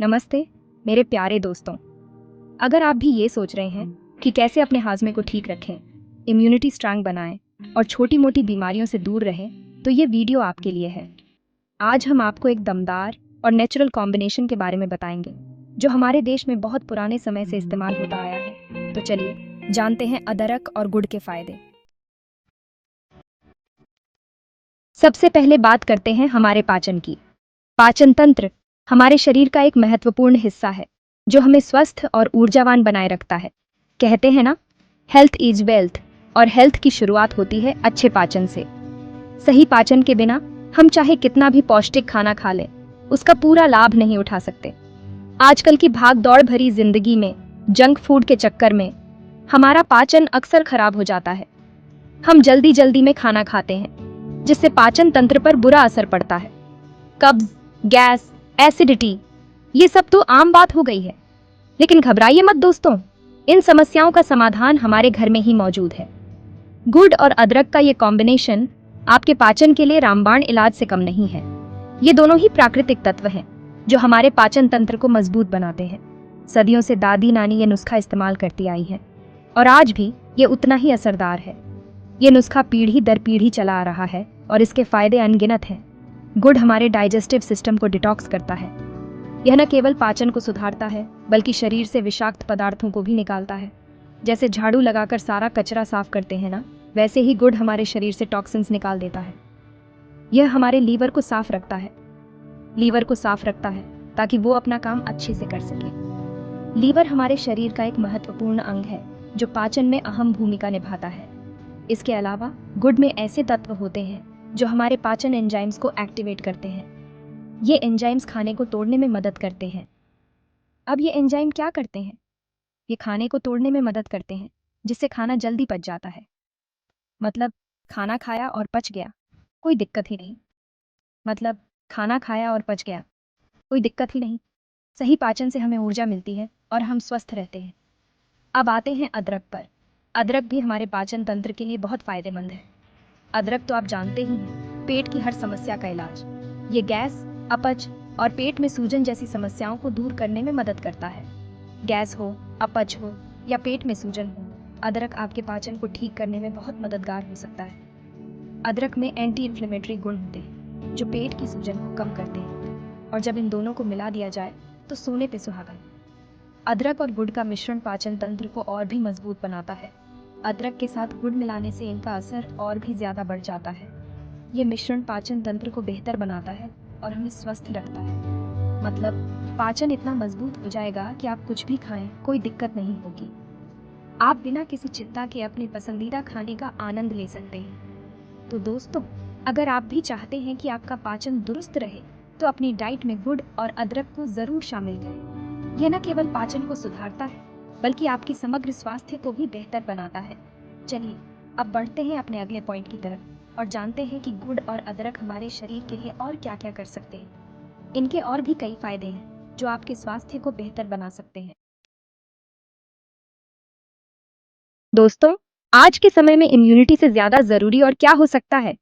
नमस्ते मेरे प्यारे दोस्तों। अगर आप भी ये सोच रहे हैं कि कैसे अपने हाजमे को ठीक रखें, इम्यूनिटी स्ट्रांग बनाएं और छोटी मोटी बीमारियों से दूर रहें, तो ये वीडियो आपके लिए है। आज हम आपको एक दमदार और नेचुरल कॉम्बिनेशन के बारे में बताएंगे जो हमारे देश में बहुत पुराने समय से इस्तेमाल होता आया है। तो चलिए जानते हैं अदरक और गुड़ के फायदे। सबसे पहले बात करते हैं हमारे पाचन की। पाचन तंत्र हमारे शरीर का एक महत्वपूर्ण हिस्सा है जो हमें स्वस्थ और ऊर्जावान बनाए रखता है। कहते हैं ना, हेल्थ इज वेल्थ, और हेल्थ की शुरुआत होती है अच्छे पाचन से। सही पाचन के बिना हम चाहे कितना भी पौष्टिक खाना खा लें, उसका पूरा लाभ नहीं उठा सकते। आजकल की भाग दौड़ भरी जिंदगी में जंक फूड के चक्कर में हमारा पाचन अक्सर खराब हो जाता है। हम जल्दी जल्दी में खाना खाते हैं जिससे पाचन तंत्र पर बुरा असर पड़ता है। कब्ज, गैस, एसिडिटी, ये सब तो आम बात हो गई है। लेकिन घबराइए मत दोस्तों, इन समस्याओं का समाधान हमारे घर में ही मौजूद है। गुड़ और अदरक का ये कॉम्बिनेशन आपके पाचन के लिए रामबाण इलाज से कम नहीं है। ये दोनों ही प्राकृतिक तत्व हैं जो हमारे पाचन तंत्र को मजबूत बनाते हैं। सदियों से दादी नानी ये नुस्खा इस्तेमाल करती आई है और आज भी ये उतना ही असरदार है। ये नुस्खा पीढ़ी दर पीढ़ी चला आ रहा है और इसके फायदे अनगिनत हैं। गुड़ हमारे डाइजेस्टिव सिस्टम को डिटॉक्स करता है। यह न केवल पाचन को सुधारता है बल्कि शरीर से विषाक्त पदार्थों को भी निकालता है। जैसे झाड़ू लगाकर सारा कचरा साफ करते हैं ना, वैसे ही गुड़ हमारे शरीर से टॉक्सिन्स निकाल देता है। यह हमारे लीवर को साफ रखता है ताकि वो अपना काम अच्छे से कर सके। लीवर हमारे शरीर का एक महत्वपूर्ण अंग है जो पाचन में अहम भूमिका निभाता है। इसके अलावा गुड़ में ऐसे तत्व होते हैं जो हमारे पाचन एंजाइम्स को एक्टिवेट करते हैं। ये एंजाइम्स खाने को तोड़ने में मदद करते हैं। अब ये एंजाइम क्या करते हैं? ये खाने को तोड़ने में मदद करते हैं जिससे खाना जल्दी पच जाता है। मतलब खाना खाया और पच गया, कोई दिक्कत ही नहीं। मतलब खाना खाया और पच गया, कोई दिक्कत ही नहीं। सही पाचन से हमें ऊर्जा मिलती है और हम स्वस्थ रहते हैं। अब आते हैं अदरक पर। अदरक भी हमारे पाचन तंत्र के लिए बहुत फायदेमंद है। अदरक तो आप जानते ही हैं, पेट की हर समस्या का इलाज। ये गैस, अपच और पेट में सूजन जैसी समस्याओं को दूर करने में मदद करता है। गैस हो, अपच हो या पेट में सूजन हो, अदरक आपके पाचन को ठीक करने में बहुत मददगार हो सकता है। अदरक में एंटी इन्फ्लेमेटरी गुण होते हैं जो पेट की सूजन को कम करते हैं, और जब इन दोनों को मिला दिया जाए तो सोने पे सुहागा। अदरक और गुड़ का मिश्रण पाचन तंत्र को और भी मजबूत बनाता है। अदरक के साथ गुड़ मिलाने से इनका असर और भी ज्यादा बढ़ जाता है। ये मिश्रण पाचन तंत्र को बेहतर बनाता है और हमें स्वस्थ रखता है। मतलब पाचन इतना मजबूत हो जाएगा कि आप कुछ भी खाएं, कोई दिक्कत नहीं होगी। आप बिना किसी चिंता के अपने पसंदीदा खाने का आनंद ले सकते हैं। तो दोस्तों, अगर आप भी चाहते हैं कि आपका पाचन दुरुस्त रहे, तो अपनी डाइट में गुड़ और अदरक को जरूर शामिल करें। यह न केवल पाचन को सुधारता है बल्कि आपकी समग्र स्वास्थ्य को भी बेहतर बनाता है। चलिए अब बढ़ते हैं अपने अगले पॉइंट की तरफ और जानते हैं कि गुड़ और अदरक हमारे शरीर के लिए और क्या क्या कर सकते हैं। इनके और भी कई फायदे हैं जो आपके स्वास्थ्य को बेहतर बना सकते हैं। दोस्तों, आज के समय में इम्यूनिटी से ज्यादा जरूरी और क्या हो सकता है?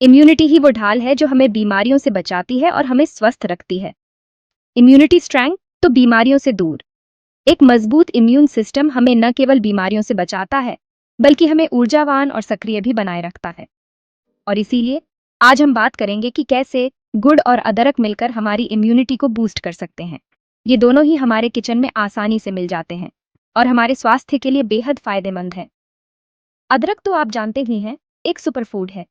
इम्यूनिटी ही वो ढाल है जो हमें बीमारियों से बचाती है और हमें स्वस्थ रखती है। इम्यूनिटी स्ट्रेंथ तो बीमारियों से दूर। एक मजबूत इम्यून सिस्टम हमें न केवल बीमारियों से बचाता है बल्कि हमें ऊर्जावान और सक्रिय भी बनाए रखता है। और इसीलिए आज हम बात करेंगे कि कैसे गुड़ और अदरक मिलकर हमारी इम्यूनिटी को बूस्ट कर सकते हैं। ये दोनों ही हमारे किचन में आसानी से मिल जाते हैं और हमारे स्वास्थ्य के लिए बेहद फायदेमंद है। अदरक तो आप जानते ही हैं, एक सुपरफूड है।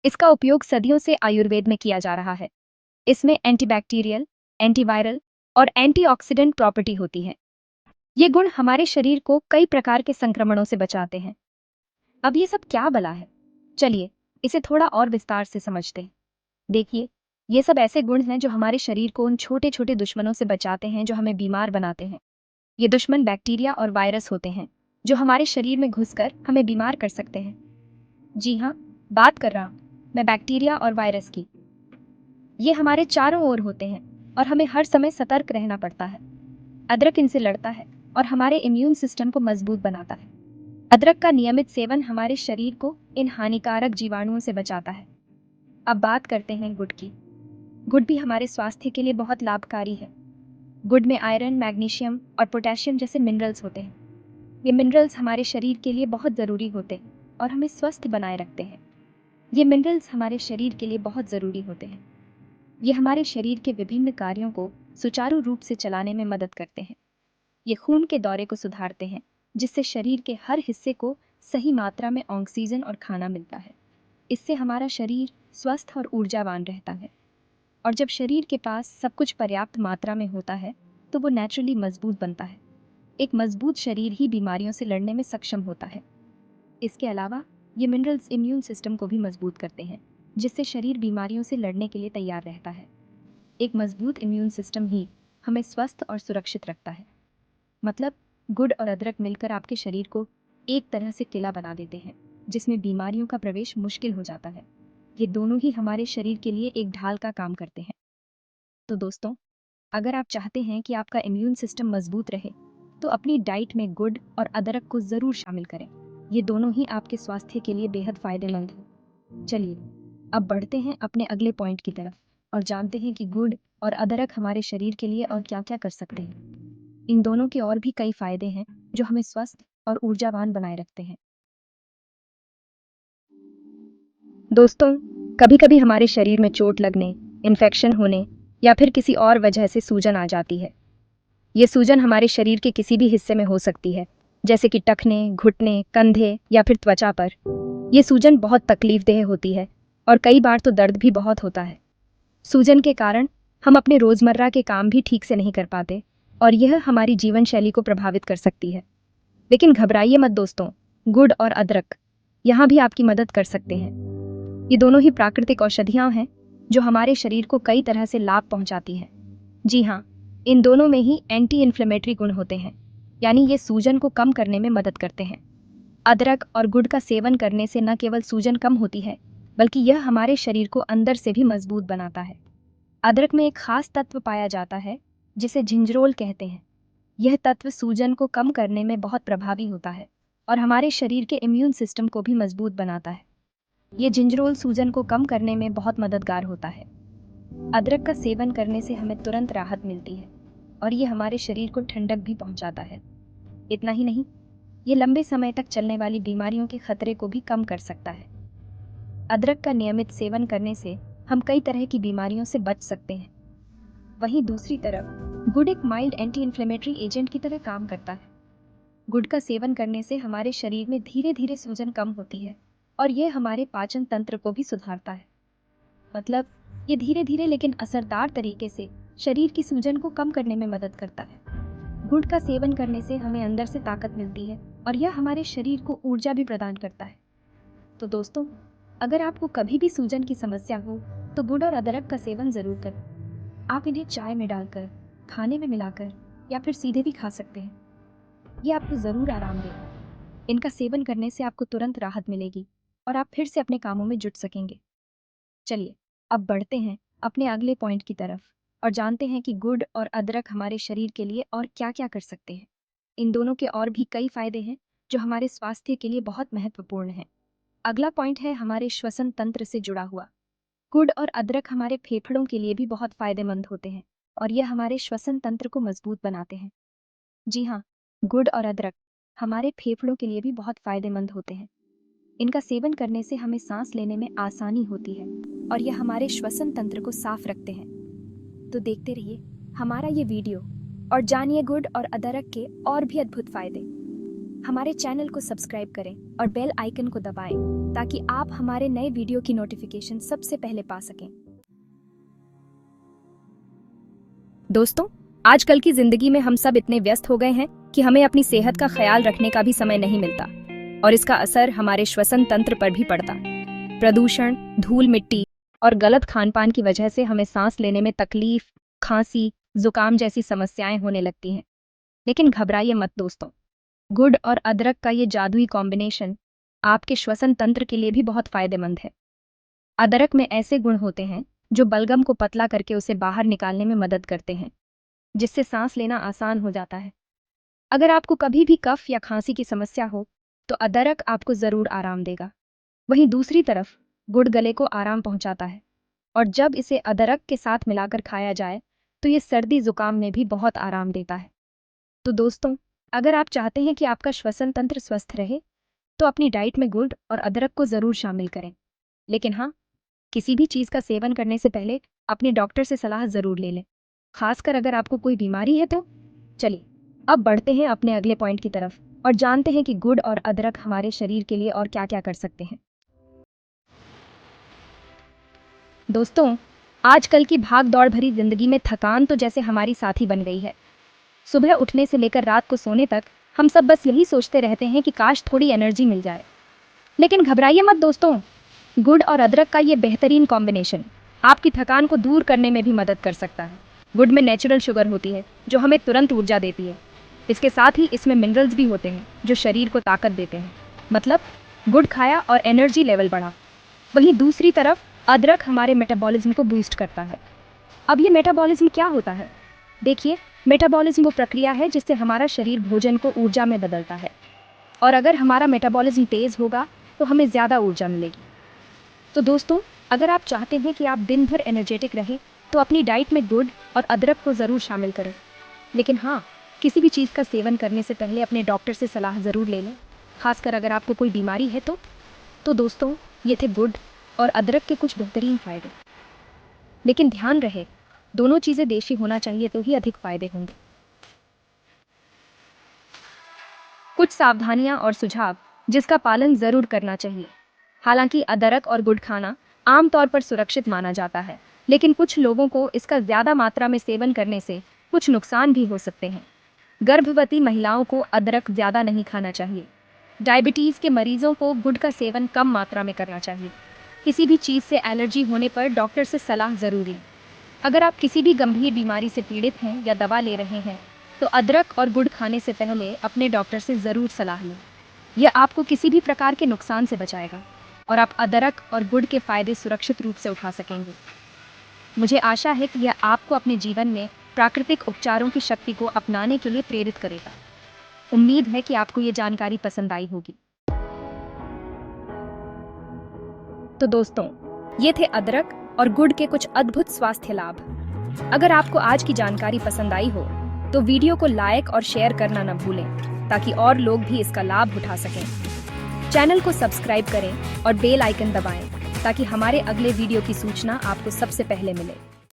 इसका उपयोग सदियों से आयुर्वेद में किया जा रहा है। इसमें एंटीबैक्टीरियल, एंटीवायरल और एंटीऑक्सीडेंट प्रॉपर्टी होती है। ये गुण हमारे शरीर को कई प्रकार के संक्रमणों से बचाते हैं। अब ये सब क्या भला है? चलिए इसे थोड़ा और विस्तार से समझते हैं। देखिए, ये सब ऐसे गुण हैं जो हमारे शरीर को उन छोटे छोटे दुश्मनों से बचाते हैं जो हमें बीमार बनाते हैं। ये दुश्मन बैक्टीरिया और वायरस होते हैं जो हमारे शरीर में घुसकर हमें बीमार कर सकते हैं। जी हाँ, बात कर रहा हूँ मैं बैक्टीरिया और वायरस की। ये हमारे चारों ओर होते हैं और हमें हर समय सतर्क रहना पड़ता है। अदरक इनसे लड़ता है और हमारे इम्यून सिस्टम को मजबूत बनाता है। अदरक का नियमित सेवन हमारे शरीर को इन हानिकारक जीवाणुओं से बचाता है। अब बात करते हैं गुड़ की। गुड़ भी हमारे स्वास्थ्य के लिए बहुत लाभकारी है। गुड़ में आयरन, मैग्नीशियम और पोटेशियम जैसे मिनरल्स होते हैं। ये मिनरल्स हमारे शरीर के लिए बहुत ज़रूरी होते हैं और हमें स्वस्थ बनाए रखते हैं। ये मिनरल्स हमारे शरीर के लिए बहुत ज़रूरी होते हैं। ये हमारे शरीर के विभिन्न कार्यों को सुचारू रूप से चलाने में मदद करते हैं। ये खून के दौरे को सुधारते हैं, जिससे शरीर के हर हिस्से को सही मात्रा में ऑक्सीजन और खाना मिलता है। इससे हमारा शरीर स्वस्थ और ऊर्जावान रहता है। और जब शरीर के पास सब कुछ पर्याप्त मात्रा में होता है तो वो नेचुरली मजबूत बनता है। एक मजबूत शरीर ही बीमारियों से लड़ने में सक्षम होता है। इसके अलावा ये मिनरल्स इम्यून सिस्टम को भी मजबूत करते हैं, जिससे शरीर बीमारियों से लड़ने के लिए तैयार रहता है। एक मजबूत इम्यून सिस्टम ही हमें स्वस्थ और सुरक्षित रखता है। मतलब गुड़ और अदरक मिलकर आपके शरीर को एक तरह से किला बना देते हैं, जिसमें बीमारियों का प्रवेश मुश्किल हो जाता है। ये दोनों ही हमारे शरीर के लिए एक ढाल का काम करते हैं। तो दोस्तों, अगर आप चाहते हैं कि आपका इम्यून सिस्टम मजबूत रहे तो अपनी डाइट में गुड़ और अदरक को ज़रूर शामिल करें। ये दोनों ही आपके स्वास्थ्य के लिए बेहद फायदेमंद हैं। चलिए अब बढ़ते हैं अपने अगले पॉइंट की तरफ और जानते हैं कि गुड़ और अदरक हमारे शरीर के लिए और क्या क्या कर सकते हैं। इन दोनों के और भी कई फायदे हैं जो हमें स्वस्थ और ऊर्जावान बनाए रखते हैं। दोस्तों, कभी कभी हमारे शरीर में चोट लगने, इन्फेक्शन होने या फिर किसी और वजह से सूजन आ जाती है। ये सूजन हमारे शरीर के किसी भी हिस्से में हो सकती है, जैसे कि टखने, घुटने, कंधे या फिर त्वचा पर। ये सूजन बहुत तकलीफदेह होती है और कई बार तो दर्द भी बहुत होता है। सूजन के कारण हम अपने रोजमर्रा के काम भी ठीक से नहीं कर पाते और यह हमारी जीवन शैली को प्रभावित कर सकती है। लेकिन घबराइए मत दोस्तों, गुड़ और अदरक यहाँ भी आपकी मदद कर सकते हैं। ये दोनों ही प्राकृतिक औषधियाँ हैं जो हमारे शरीर को कई तरह से लाभ पहुँचाती हैं। जी हाँ, इन दोनों में ही एंटी इन्फ्लेमेटरी गुण होते हैं, यानी ये सूजन को कम करने में मदद करते हैं। अदरक और गुड़ का सेवन करने से न केवल सूजन कम होती है, बल्कि यह हमारे शरीर को अंदर से भी मजबूत बनाता है। अदरक में एक खास तत्व पाया जाता है जिसे जिंजरोल कहते हैं। यह तत्व सूजन को कम करने में बहुत प्रभावी होता है और हमारे शरीर के इम्यून सिस्टम को भी मजबूत बनाता है। ये जिंजरोल सूजन को कम करने में बहुत मददगार होता है। अदरक का सेवन करने से हमें तुरंत राहत मिलती है और ये हमारे शरीर को ठंडक भी पहुंचाता है। इतना ही नहीं, ये लंबे समय तक चलने वाली बीमारियों के खतरे को भी कम कर सकता है। अदरक का नियमित सेवन करने से हम कई तरह की बीमारियों से बच सकते हैं। वहीं दूसरी तरफ गुड़ एक माइल्ड एंटी इन्फ्लेमेटरी एजेंट की तरह काम करता है। गुड़ का सेवन करने से हमारे शरीर में धीरे धीरे सूजन कम होती है और यह हमारे पाचन तंत्र को भी सुधारता है। मतलब ये धीरे धीरे लेकिन असरदार तरीके से शरीर की सूजन को कम करने में मदद करता है। गुड़ का सेवन करने से हमें अंदर से ताकत मिलती है और यह हमारे शरीर को ऊर्जा भी प्रदान करता है। तो दोस्तों, अगर आपको कभी भी सूजन की समस्या हो तो गुड़ और अदरक का सेवन ज़रूर करें। आप इन्हें चाय में डालकर, खाने में मिलाकर या फिर सीधे भी खा सकते हैं। ये आपको ज़रूर आराम देगा। इनका सेवन करने से आपको तुरंत राहत मिलेगी और आप फिर से अपने कामों में जुट सकेंगे। चलिए अब बढ़ते हैं अपने अगले पॉइंट की तरफ और जानते हैं कि गुड़ और अदरक हमारे शरीर के लिए और क्या-क्या कर सकते हैं। इन दोनों के और भी कई फायदे हैं जो हमारे स्वास्थ्य के लिए बहुत महत्वपूर्ण हैं। अगला पॉइंट है हमारे श्वसन तंत्र से जुड़ा हुआ। गुड़ और अदरक हमारे फेफड़ों के लिए भी बहुत फायदेमंद होते हैं और यह हमारे श्वसन तंत्र को मजबूत बनाते हैं। जी हाँ, गुड़ और अदरक हमारे फेफड़ों के लिए भी बहुत फायदेमंद होते हैं। इनका सेवन करने से हमें सांस लेने में आसानी होती है और यह हमारे श्वसन तंत्र को साफ रखते हैं। तो देखते रहिए हमारा ये वीडियो और जानिए गुड़ और अदरक के और भी अद्भुत फायदे। हमारे चैनल को सब्सक्राइब करें और बेल आइकन को दबाएं ताकि आप हमारे नए वीडियो की नोटिफिकेशन सबसे पहले पा सकें। दोस्तों, आजकल की जिंदगी में हम सब इतने व्यस्त हो गए हैं कि हमें अपनी सेहत का ख्याल रखने का भी समय नहीं मिलता और इसका असर हमारे श्वसन तंत्र पर भी पड़ता। प्रदूषण, धूल मिट्टी और गलत खानपान की वजह से हमें सांस लेने में तकलीफ, खांसी, जुकाम जैसी समस्याएं होने लगती हैं। लेकिन घबराइए मत दोस्तों, गुड़ और अदरक का ये जादुई कॉम्बिनेशन आपके श्वसन तंत्र के लिए भी बहुत फायदेमंद है। अदरक में ऐसे गुण होते हैं जो बलगम को पतला करके उसे बाहर निकालने में मदद करते हैं, जिससे सांस लेना आसान हो जाता है। अगर आपको कभी भी कफ या खांसी की समस्या हो तो अदरक आपको ज़रूर आराम देगा। वहीं दूसरी तरफ गुड़ गले को आराम पहुंचाता है और जब इसे अदरक के साथ मिलाकर खाया जाए तो ये सर्दी जुकाम में भी बहुत आराम देता है। तो दोस्तों, अगर आप चाहते हैं कि आपका श्वसन तंत्र स्वस्थ रहे तो अपनी डाइट में गुड़ और अदरक को ज़रूर शामिल करें। लेकिन हाँ, किसी भी चीज़ का सेवन करने से पहले अपने डॉक्टर से सलाह ज़रूर ले लें, खासकर अगर आपको कोई बीमारी है तो। चलिए, अब बढ़ते हैं अपने अगले पॉइंट की तरफ और जानते हैं कि गुड़ और अदरक हमारे शरीर के लिए और क्या क्या कर सकते हैं। दोस्तों, आजकल की भाग दौड़ भरी जिंदगी में थकान तो जैसे हमारी साथी बन गई है। सुबह उठने से लेकर रात को सोने तक हम सब बस यही सोचते रहते हैं कि काश थोड़ी एनर्जी मिल जाए। लेकिन घबराइए मत दोस्तों, गुड़ और अदरक का ये बेहतरीन कॉम्बिनेशन आपकी थकान को दूर करने में भी मदद कर सकता है। गुड़ में नेचुरल शुगर होती है जो हमें तुरंत ऊर्जा देती है। इसके साथ ही इसमें मिनरल्स भी होते हैं जो शरीर को ताकत देते हैं। मतलब गुड़ खाया और एनर्जी लेवल बढ़ा। वहीं दूसरी तरफ अदरक हमारे मेटाबॉलिज्म को बूस्ट करता है। अब ये मेटाबॉलिज्म क्या होता है? देखिए, मेटाबॉलिज्म वो प्रक्रिया है जिससे हमारा शरीर भोजन को ऊर्जा में बदलता है। और अगर हमारा मेटाबॉलिज्म तेज़ होगा तो हमें ज़्यादा ऊर्जा मिलेगी। तो दोस्तों, अगर आप चाहते हैं कि आप दिन भर एनर्जेटिक रहें तो अपनी डाइट में गुड़ और अदरक को ज़रूर शामिल करें। लेकिन हाँ, किसी भी चीज़ का सेवन करने से पहले अपने डॉक्टर से सलाह ज़रूर ले लें, खासकर अगर आपको कोई बीमारी है तो। दोस्तों, ये थे गुड़ और अदरक के कुछ बेहतरीन फ़ायदे। लेकिन ध्यान रहे, दोनों चीज़ें देशी होना चाहिए तो ही अधिक फ़ायदे होंगे। कुछ सावधानियां और सुझाव जिसका पालन ज़रूर करना चाहिए। हालांकि अदरक और गुड़ खाना आमतौर पर सुरक्षित माना जाता है, लेकिन कुछ लोगों को इसका ज़्यादा मात्रा में सेवन करने से कुछ नुकसान भी हो सकते हैं। गर्भवती महिलाओं को अदरक ज़्यादा नहीं खाना चाहिए। डायबिटीज़ के मरीजों को गुड़ का सेवन कम मात्रा में करना चाहिए। किसी भी चीज़ से एलर्जी होने पर डॉक्टर से सलाह ज़रूर लें। अगर आप किसी भी गंभीर बीमारी से पीड़ित हैं या दवा ले रहे हैं तो अदरक और गुड़ खाने से पहले अपने डॉक्टर से ज़रूर सलाह लें। यह आपको किसी भी प्रकार के नुकसान से बचाएगा और आप अदरक और गुड़ के फ़ायदे सुरक्षित रूप से उठा सकेंगे। मुझे आशा है कि यह आपको अपने जीवन में प्राकृतिक उपचारों की शक्ति को अपनाने के लिए प्रेरित करेगा। उम्मीद है कि आपको ये जानकारी पसंद आई होगी। तो दोस्तों, ये थे अदरक और गुड़ के कुछ अद्भुत स्वास्थ्य लाभ। अगर आपको आज की जानकारी पसंद आई हो तो वीडियो को लाइक और शेयर करना न भूलें ताकि और लोग भी इसका लाभ उठा सकें। चैनल को सब्सक्राइब करें और बेल आइकन दबाएं ताकि हमारे अगले वीडियो की सूचना आपको सबसे पहले मिले।